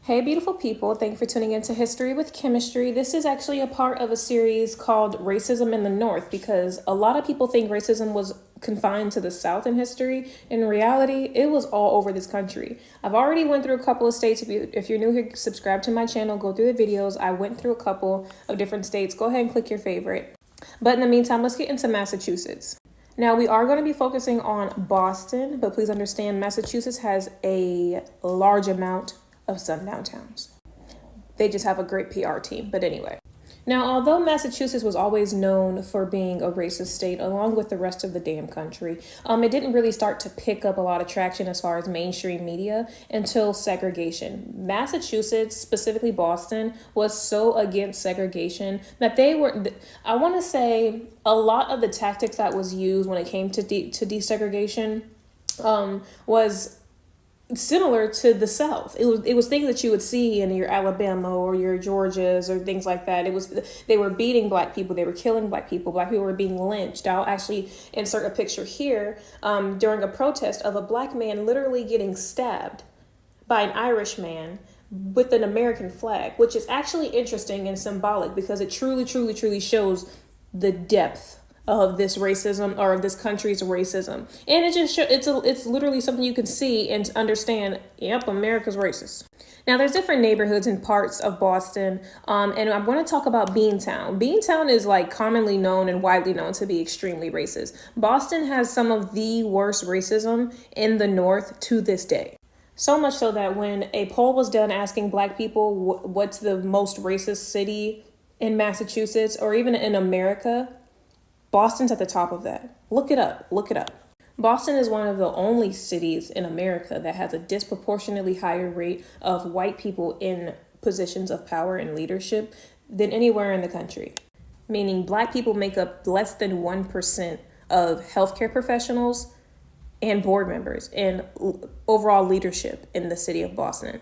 Hey, beautiful people. Thank you for tuning into History with Chemistry. This is actually a part of a series called Racism in the North because a lot of people think racism was confined to the South in history. In reality, it was all over this country. I've already went through a couple of states. If you're new here, subscribe to my channel, go through the videos. I went through a couple of different states. Go ahead and click your favorite. But in the meantime, let's get into Massachusetts. Now, we are going to be focusing on Boston, but please understand Massachusetts has a large amount of sundown towns. They just have a great PR team. But anyway. Now, although Massachusetts was always known for being a racist state, along with the rest of the damn country, it didn't really start to pick up a lot of traction as far as mainstream media until segregation. Massachusetts, specifically Boston, was so against segregation that they were, I want to say, a lot of the tactics that was used when it came to desegregation was similar to the South. It was things that you would see in your Alabama or your Georgias or things like that. They were beating black people, they were killing black people were being lynched. I'll actually insert a picture here during a protest of a black man literally getting stabbed by an Irish man with an American flag, which is actually interesting and symbolic because it truly shows the depth of this racism or of this country's racism. And it just it's literally something you can see and understand, yep, America's racist. Now, there's different neighborhoods and parts of Boston, and I'm going to talk about Beantown. Beantown is like commonly known and widely known to be extremely racist. Boston has some of the worst racism in the North to this day. So much so that when a poll was done asking black people what's the most racist city in Massachusetts or even in America, Boston's at the top of that. Look it up. Boston is one of the only cities in America that has a disproportionately higher rate of white people in positions of power and leadership than anywhere in the country. Meaning black people make up less than 1% of healthcare professionals and board members and overall leadership in the city of Boston.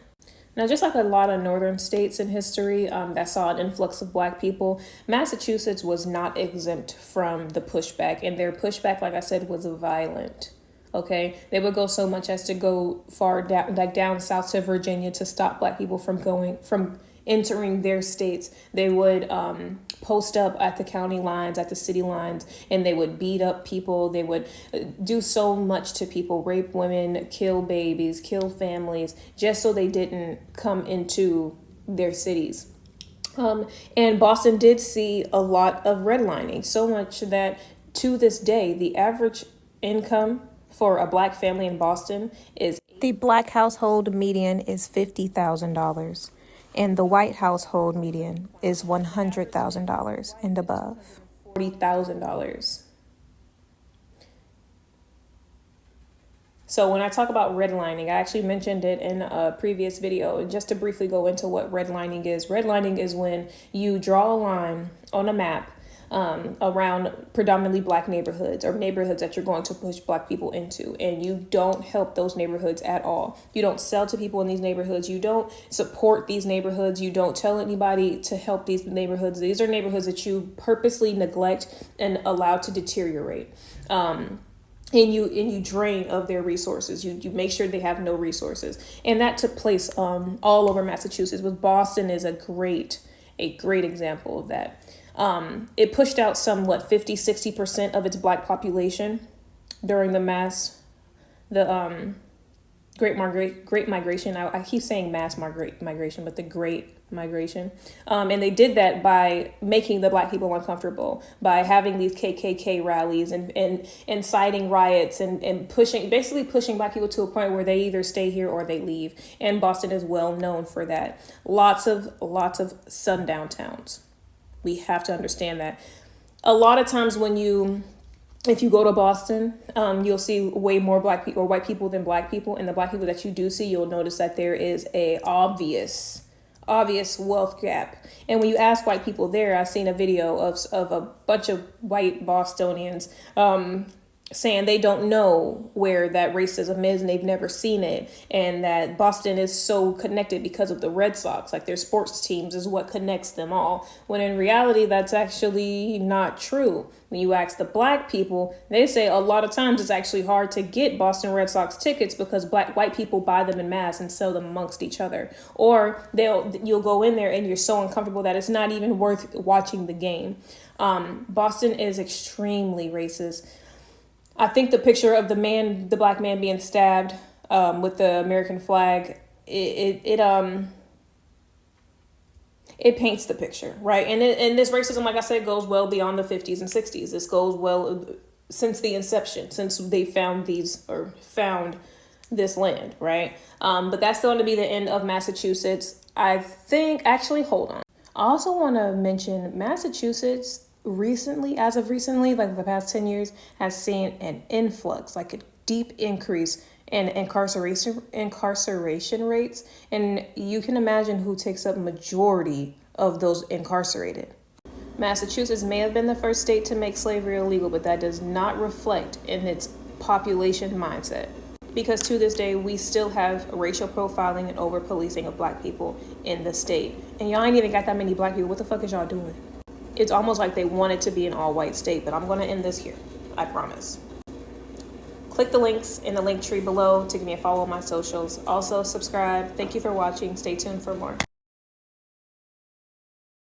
Now, just like a lot of northern states in history that saw an influx of black people, Massachusetts was not exempt from the pushback. And their pushback, like I said, was violent. Okay, they would go so much as to go far down, like down south to Virginia, to stop black people from entering their states. They would post up at the county lines, at the city lines, and they would beat up people. They would do so much to people, rape women, kill babies, kill families, just so they didn't come into their cities. And Boston did see a lot of redlining, so much that to this day, the average income for a black family in Boston is the black household median is $50,000. And the white household median is $100,000 and above. $40,000. So when I talk about redlining, I actually mentioned it in a previous video. And just to briefly go into what redlining is when you draw a line on a map around predominantly black neighborhoods or neighborhoods that you're going to push black people into, and you don't help those neighborhoods at all. You don't sell to people in these neighborhoods. You don't support these neighborhoods. You don't tell anybody to help these neighborhoods. These are neighborhoods that you purposely neglect and allow to deteriorate. And you drain of their resources. You make sure they have no resources. And that took place all over Massachusetts. But Boston is a great example of that. It pushed out 50-60% of its black population during the Great Migration. I keep saying mass migration, but the Great Migration. And they did that by making the black people uncomfortable, by having these KKK rallies and inciting riots and pushing black people to a point where they either stay here or they leave. And Boston is well known for that. Lots of sundown towns. We have to understand that. A lot of times if you go to Boston, you'll see way more black people or white people than black people. And the black people that you do see, you'll notice that there is a obvious wealth gap. And when you ask white people there, I've seen a video of a bunch of white Bostonians saying they don't know where that racism is and they've never seen it, and that Boston is so connected because of the Red Sox, like their sports teams is what connects them all, when in reality that's actually not true. When you ask the black people, they say a lot of times it's actually hard to get Boston Red Sox tickets because white people buy them in mass and sell them amongst each other, or you'll go in there and you're so uncomfortable that it's not even worth watching the game. Boston is extremely racist. I think the picture of the black man being stabbed with the American flag, it paints the picture, right? And this racism, like I said, goes well beyond the 50s and 60s. This goes well since the inception, since they found this land, right? But that's going to be the end of Massachusetts. I think, actually, hold on. I also want to mention Massachusetts as of recently, like the past 10 years, has seen an influx, like a deep increase in incarceration rates. And you can imagine who takes up majority of those incarcerated. Massachusetts may have been the first state to make slavery illegal, but that does not reflect in its population mindset. Because to this day, we still have racial profiling and over policing of black people in the state. And y'all ain't even got that many black people. What the fuck is y'all doing? It's almost like they want it to be an all-white state, but I'm going to end this here. I promise. Click the links in the link tree below to give me a follow on my socials. Also, subscribe. Thank you for watching. Stay tuned for more.